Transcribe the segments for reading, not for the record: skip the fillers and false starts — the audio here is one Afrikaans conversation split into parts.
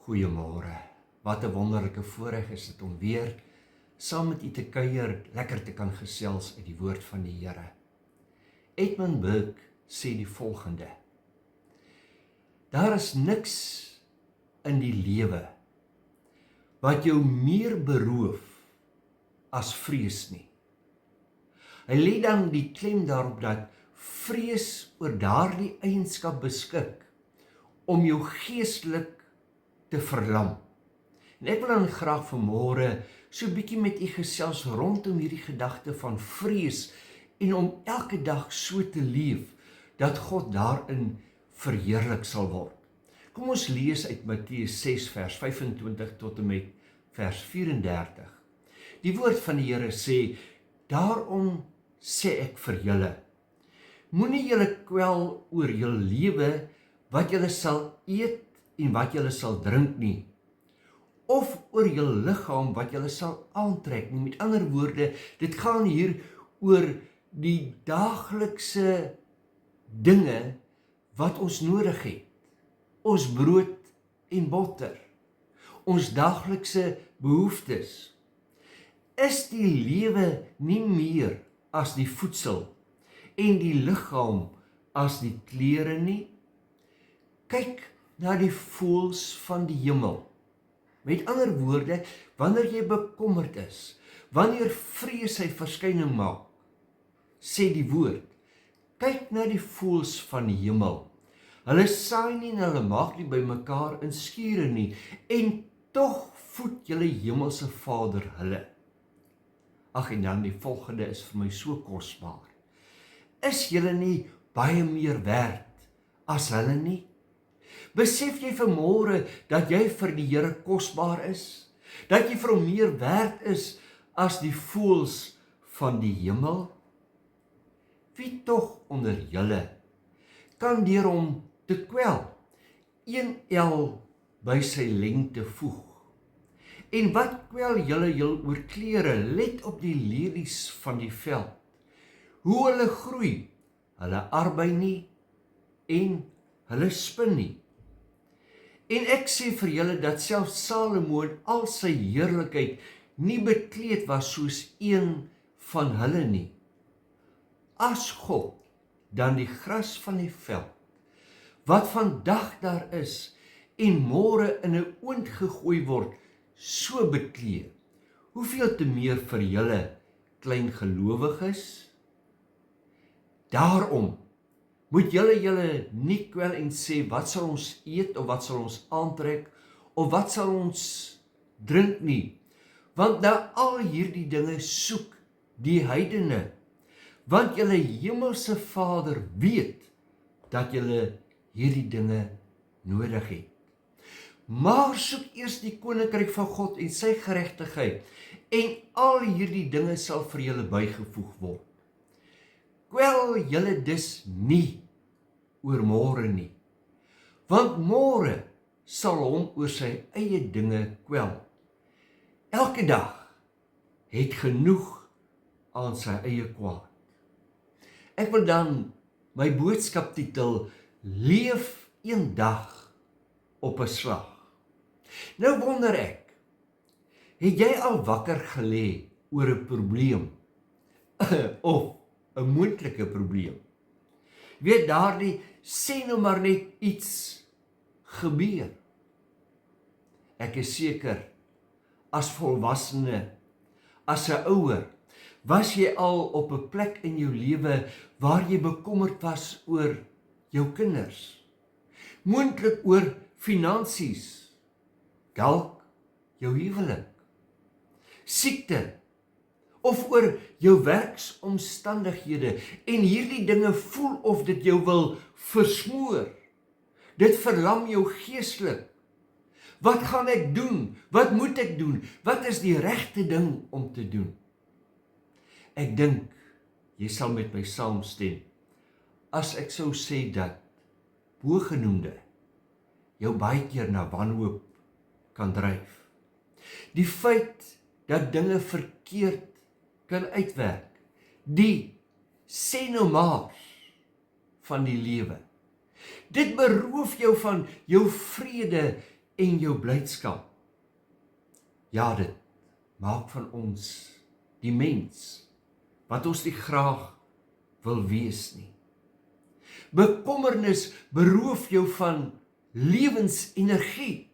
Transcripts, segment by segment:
Goeiemôre. Wat 'n wonderlike voorreg is dit om weer saam met u te kuier, lekker te kan gesels uit die woord van die Here. Edmund Burke sê die volgende: Daar is niks in die lewe wat jou meer beroof as vrees nie. Hy lê dan die klem daarop dat vrees oor daardie eienskap beskik om jou geestelik te verlam. En ek wil dan graag vanmôre so 'n bietjie met u gesels rondom hierdie gedagte van vrees en om elke dag so te leef dat God daarin verheerlik sal word. Kom ons lees uit Matteus 6 vers 25 tot en met vers 34. Die woord van die Here sê: Daarom sê ek vir julle, moenie julle kwel oor julle lewe wat julle sal eet en wat julle sal drink nie, of oor julle liggaam wat julle sal aantrek nie. Met ander woorde, dit gaan hier oor die daaglikse dinge wat ons nodig het. Ons brood en botter, ons daaglikse behoeftes. Is die lewe nie meer as die voedsel en die liggaam as die klere nie? Kyk na die voëls van die hemel. Met ander woorde, wanneer jy bekommerd is, wanneer vrees sy verskyning maak, sê die woord, kyk na die voëls van die hemel. Hulle saai nie en hulle maak nie bymekaar in skure nie, en tog voed julle hemelse Vader hulle. Ag, en dan die volgende is vir my so kosbaar. Is julle nie baie meer werd as hulle nie? Besef jy vanmôre dat jy vir die Here kosbaar is? Dat jy vir hom meer werd is as die voëls van die hemel? Wie tog onder julle kan deur hom te kwel 1 el by sy lengte voeg? En wat kwel julle jul oor klere? Let op die lelies van die veld, hoe hulle groei, hulle arbei nie en hulle spin nie. En ek sê vir julle dat selfs Salomo in al sy heerlikheid nie bekleed was soos een van hulle nie. As God dan die gras van die veld, wat vandag daar is en môre in 'n oond gegooi word, so bekleed, hoeveel te meer vir julle klein gelowiges? Daarom moet julle nie kwel en sê, wat sal ons eet, of wat sal ons aantrek, of wat sal ons drink nie, want na al hierdie dinge soek die heidene, want julle hemelse Vader weet dat julle hierdie dinge nodig het. Maar soek eers die koninkryk van God en sy geregtigheid, en al hierdie dinge sal vir julle bygevoeg word. Kwel julle dus nie oor môre nie, want môre sal hom oor sy eie dinge kwel. Elke dag het genoeg aan sy eie kwaad. Ek wil dan my boodskap titel: Leef een dag op 'n slag. Nou wonder ek, het jy al wakker gelê oor 'n probleem of 'n moontlike probleem? Weet daardie, sê nou maar net iets gebeur. Ek is seker, as volwassene, as 'n ouer, was jy al op 'n plek in jou lewe waar jy bekommerd was oor jou kinders, moontlik oor finansies, dalk jou huwelik, siekte, of oor jou werksomstandighede, en hierdie dinge voel of dit jou wil versmoor. Dit verlam jou geestelik. Wat gaan ek doen? Wat moet ek doen? Wat is die regte ding om te doen? Ek dink jy sal met my saamstem as ek sou sê dat bogenoemde jou baie keer na wanhoop kan dryf. Die feit dat dinge verkeerd kan uitwerk, die sê nou maar van die lewe. Dit beroof jou van jou vrede en jou blydskap. Ja, dit maak van ons die mens wat ons nie graag wil wees nie. Bekommernis beroof jou van lewensenergie.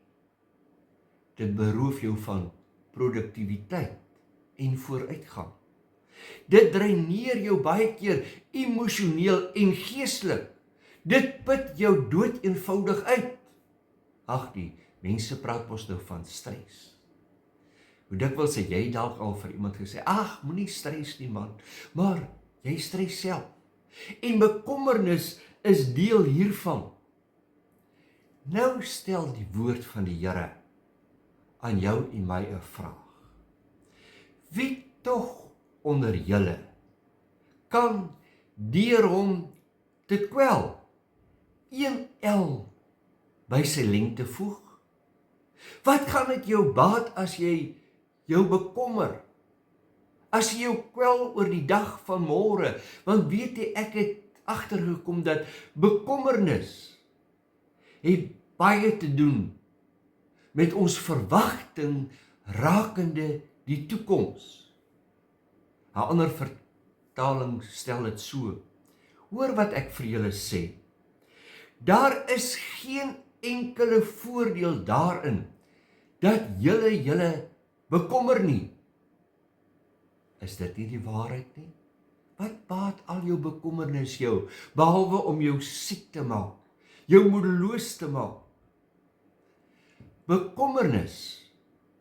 Dit beroof jou van produktiwiteit en vooruitgang. Dit dreineer jou baie keer emosioneel en geestelik. Dit put jou dood eenvoudig uit. Ag, die mense praat mos nou van stres. Hoe dikwels het jy dalk al vir iemand gesê, ag, moenie stres nie man, maar jy stres self. En bekommernis is deel hiervan. Nou stel die woord van die Here aan jou en my 'n vraag. Wie tog onder julle kan deur hom te kwel 1 el by sy lengte voeg? Wat gaan dit jou baat as jy jou bekommer? As jy jou kwel oor die dag van môre, want weet jy, ek het agtergekom dat bekommernis het baie te doen met ons verwagting rakende die toekoms. 'n ander vertaling stel dit so. Hoor wat ek vir julle sê. Daar is geen enkele voordeel daarin dat julle bekommer nie. Is dit nie die waarheid nie? Wat baat al jou bekommernis jou, behalwe om jou siek te maak, jou moedeloos te maak? Bekommernis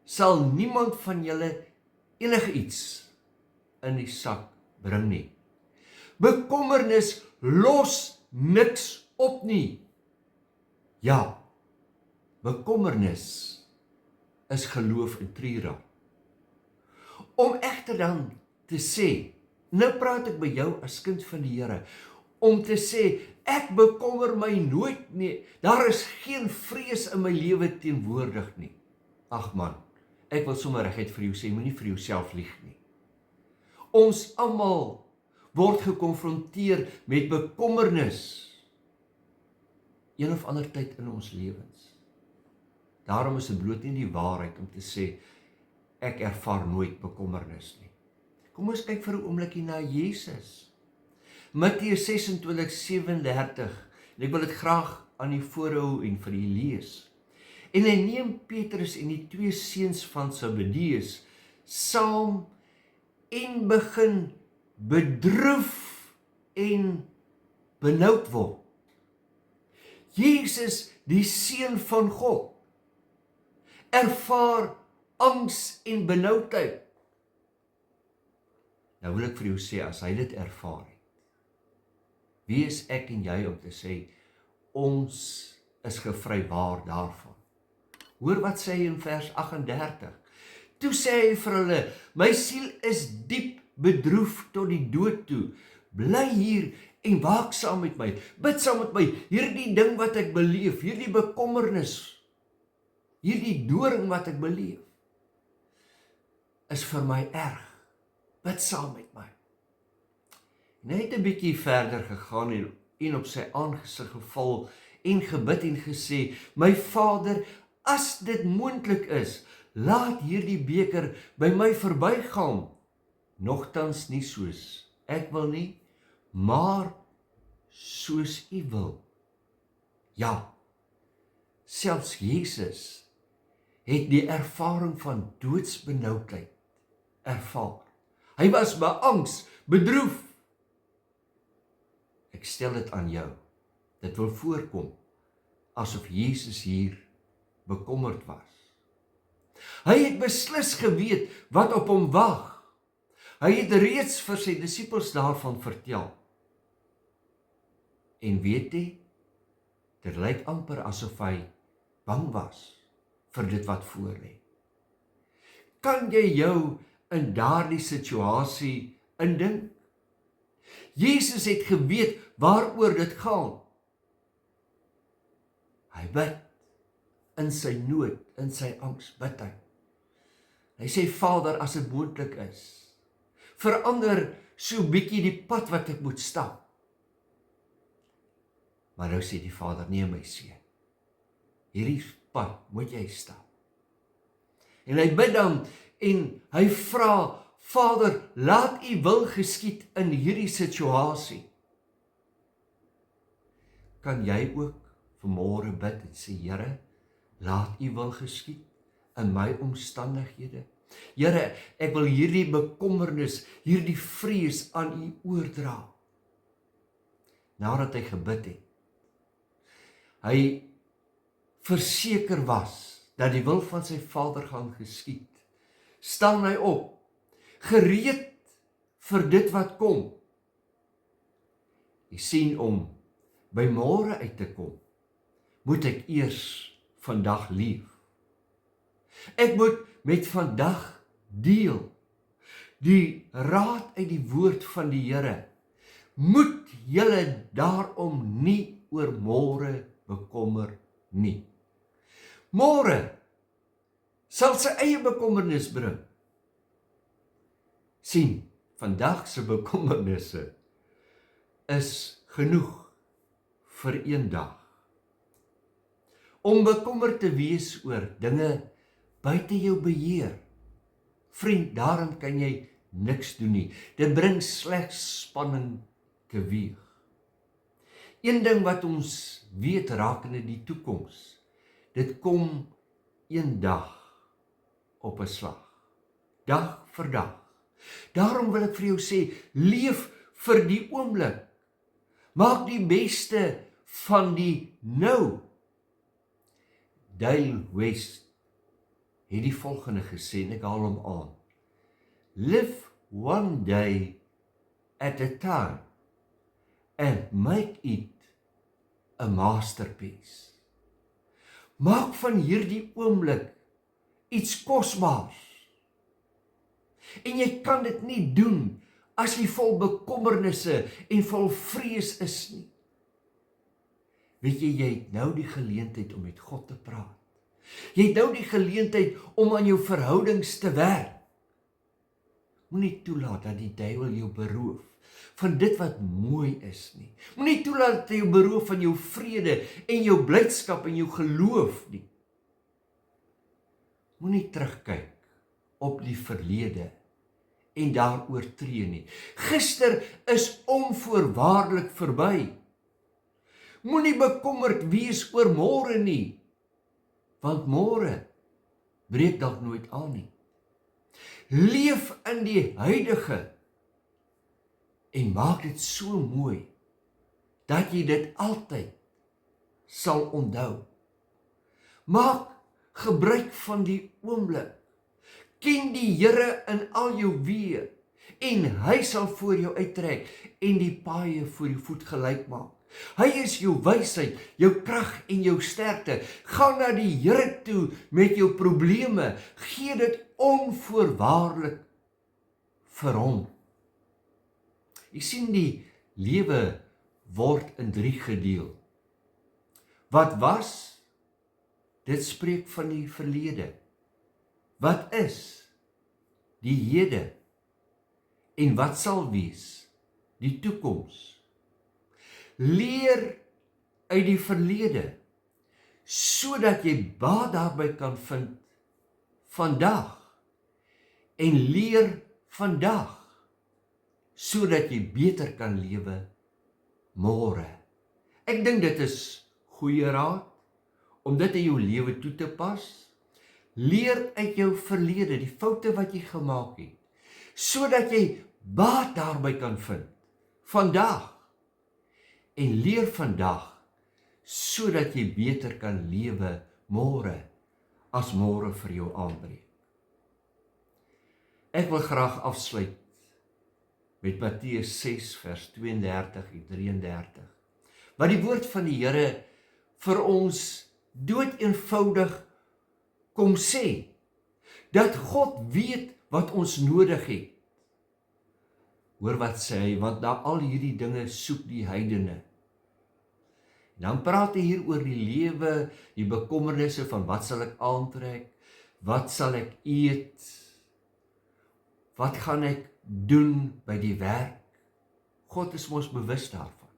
sal niemand van julle enigiets in die sak bring nie. Bekommernis los niks op nie. Ja, bekommernis is geloof in treurig. Om egter dan te sê, nou praat ek by jou as kind van die Here, om te sê, ek bekommer my nooit nie, daar is geen vrees in my lewe teenwoordig nie. Ag man, ek wil sommer reguit vir jou sê, moenie vir jouself lieg nie. Ons almal word gekonfronteer met bekommernis een of ander tyd in ons lewens. Daarom is dit bloot nie die waarheid om te sê, ek ervaar nooit bekommernis nie. Kom ons kyk vir 'n oombliekie na Jesus. Matteus 26:37, en ek wil dit graag aan u voorhou en vir u lees. En hy neem Petrus en die 2 seuns van Zebedeus saam en begin bedroef en benoud word. Jesus, die Seun van God, ervaar angs en benoudheid. Nou wil ek vir jou sê, as hy dit ervaar het, wie is ek en jy om te sê, ons is gevrywaar daarvan? Hoor wat sê hy in vers 38. Toe sê hy vir hulle, my siel is diep bedroef tot die dood toe. Bly hier en waak saam met my. Bid saam met my. Hierdie ding wat ek beleef, hierdie bekommernis, hierdie doring wat ek beleef, is vir my erg. Bid saam met my. En hy het 'n bietjie verder gegaan en op sy aangesig geval en gebid en gesê, my Vader, as dit moontlik is, laat hierdie beker by my verbygaan. Nogtans nie soos ek wil nie, maar soos U wil. Ja, selfs Jesus het die ervaring van doodsbenoudheid ervaar. Hy was beangs, bedroef. Ek stel dit aan jou. Dit wil voorkom asof Jesus hier bekommerd was. Hy het beslis geweet wat op hom wag. Hy het reeds vir sy disippels daarvan vertel. En weet jy, dit lyk amper asof hy bang was vir dit wat voor lê. Kan jy jou in daardie situasie indink? Jesus het geweet waaroor dit gaan. Hy bid in sy nood, in sy angs, bid hy. Hy sê, Vader, as dit moontlik is, verander so bietjie die pad wat ek moet stap. Maar nou sê die Vader, nee my seun, hierdie pad moet jy stap. En hy bid dan en hy vra, Vader, laat U wil geskied in hierdie situasie. Kan jy ook vanmôre bid en sê, Here, laat U wil geskied in my omstandighede. Here, ek wil hierdie bekommernis, hierdie vrees aan U oordra. Nadat hy gebid het, hy verseker was dat die wil van sy Vader gaan geskied, staan hy op, gereed vir dit wat kom. Jy sien, om by môre uit te kom, moet ek eers vandag leef. Ek moet met vandag deel. Die raad uit die woord van die Here, moet julle daarom nie oor môre bekommer nie. Môre sal sy eie bekommernis bring. Sien, vandag se bekommernisse is genoeg vir een dag. Om bekommerd te wees oor dinge buite jou beheer. Vriend, daarin kan jy niks doen nie. Dit bring slegs spanning teweeg. Een ding wat ons weet rakende die toekoms, dit kom een dag op 'n slag. Dag vir dag. Daarom wil ek vir jou sê, leef vir die oomblik. Maak die beste van die nou. Dale West het die volgende gesê, en ek haal hom aan. Live one day at a time and make it a masterpiece. Maak van hierdie oomblik iets kosbaars. En jy kan dit nie doen as jy vol bekommernisse en vol vrees is nie. Weet jy het nou die geleentheid om met God te praat. Jy het nou die geleentheid om aan jou verhoudings te werk. Moenie toelaat dat die duiwel jou beroof van dit wat mooi is nie. Moenie toelaat dat hy jou beroof van jou vrede en jou blydskap en jou geloof nie. Moenie terugkyk op die verlede en daar oortree nie. Gister is onvoorwaardelik verby. Moenie bekommerd wees oor môre nie, want môre breek dalk nooit aan nie. Leef in die huidige en maak dit so mooi dat jy dit altyd sal onthou. Maak gebruik van die oomblik. Ken die Here in al jou weë en hy sal voor jou uittrek en die paaie voor jou voet gelyk maak. Hy is jou wysheid, jou krag en jou sterkte. Gaan na die Here toe met jou probleme. Gee dit onvoorwaardelik vir hom. Jy sien, die lewe word in 3 gedeel. Wat was, dit spreek van die verlede. Wat is, die hede. En wat sal wees, die toekoms. Leer uit die verlede, sodat jy baat daarby kan vind vandag. En leer vandag, sodat jy beter kan lewe môre. Ek dink dit is goeie raad, om dit in jou lewe toe te pas. Leer uit jou verlede, die foute wat jy gemaak het, sodat jy baat daarby kan vind vandag. En leer vandag, sodat jy beter kan lewe môre, as môre vir jou aanbreek. Ek wil graag afsluit met Matteus 6 vers 32 en 33, wat die woord van die Here vir ons doeteenvoudig kom sê, dat God weet wat ons nodig het. Hoor wat sê hy, want na al hierdie dinge soek die heidene. En dan praat hy hier oor die lewe, die bekommernisse van wat sal ek aantrek, wat sal ek eet, wat gaan ek doen by die werk. God is mos bewus daarvan.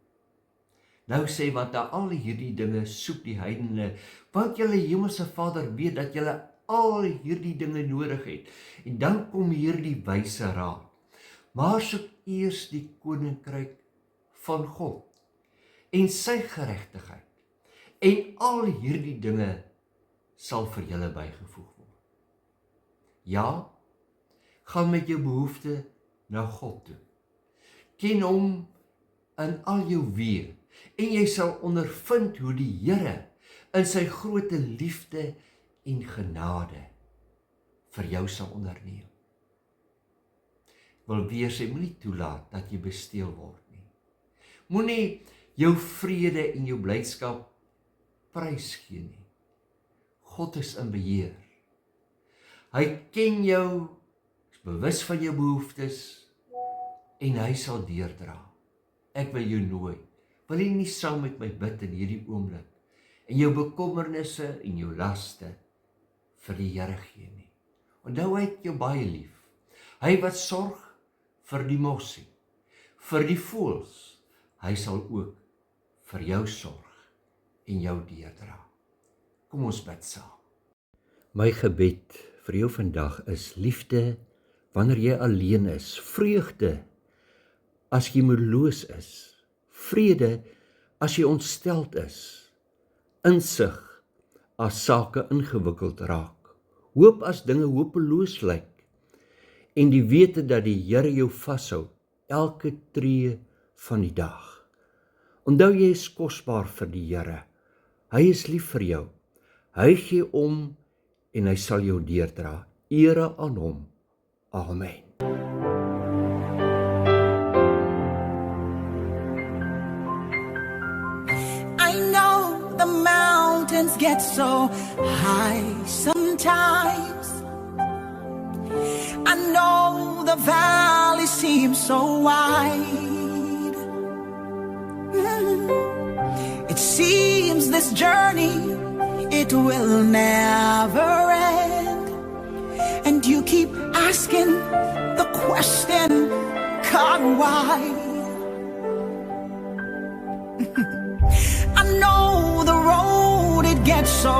Nou sê, want na al hierdie dinge soek die heidene, want julle hemelse Vader weet dat julle al hierdie dinge nodig het. En dan kom hierdie wyse raad. Maar soek eers die koninkryk van God en sy geregtigheid. En al hierdie dinge sal vir julle bygevoeg word. Ja, gaan met jou behoefte na God toe. Ken hom in al jou weë en jy sal ondervind hoe die Here in sy groote liefde en genade vir jou sal onderneem. Ek wil weer sê, moenie toelaat dat jy besteel word nie. Moenie jou vrede en jou blydskap prys gee nie. God is in beheer. Hy ken jou, is bewus van jou behoeftes en hy sal deurdra. Ek wil jou nooi, wil jy nie saam met my bid in hierdie oomblik en jou bekommernisse en jou laste vir die Here gee nie. Onthou, hy het jou baie lief. Hy wat sorg vir die mossie, vir die voëls, hy sal ook vir jou sorg en jou deurdra. Kom ons bid saam. My gebed vir jou vandag is liefde wanneer jy alleen is, vreugde as jy moedeloos is, vrede as jy ontsteld is, insig as sake ingewikkeld raak, hoop as dinge hopeloos lyk, en die wete dat die Here jou vashou elke tree van die dag. Onthou, jy is kosbaar vir die Here. Hy is lief vir jou. Hy gee om en hy sal jou deurdra. Ere aan hom. Amen. I know the mountains get so high sometimes. I know the valley seems so wide. It seems this journey, it will never end. And you keep asking the question, God, why? I know the road, it gets so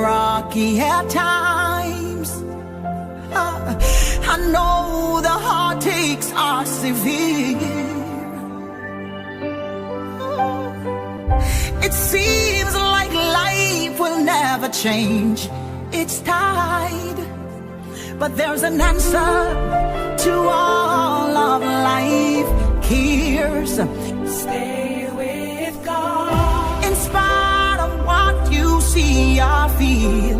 rocky at times. I know the heartaches are severe. It seems like life will never change its tide. But there's an answer to all of life. Here's stay with God. In spite of what you see or feel,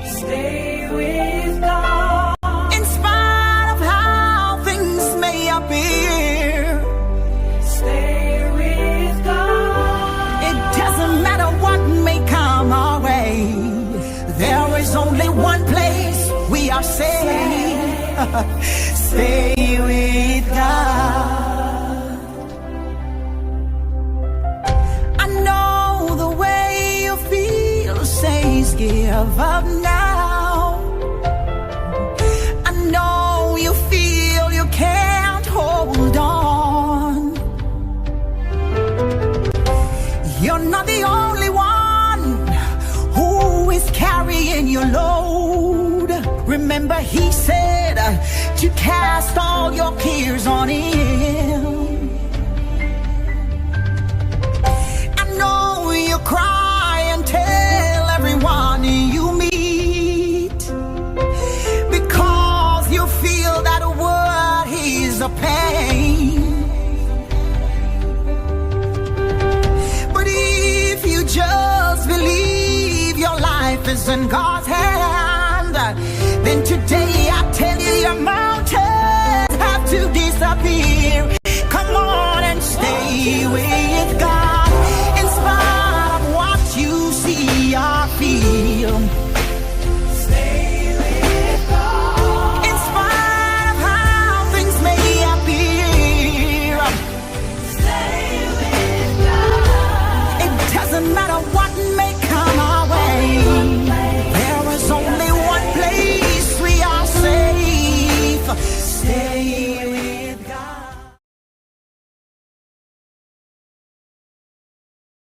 stay with God. In spite of how things may appear, stay with God. It doesn't matter what may come our way. There is only one place we are safe. Stay with God. I know the way you feel says give up now. I know you feel you can't hold on. You're not the only one who is carrying your load. Remember, he said to cast all your cares on him. I know you cry and tell everyone you meet, because you feel that word is a pain. But if you just believe your life is in God's hand, then today I tell you your mountains have to disappear. Come on and stay with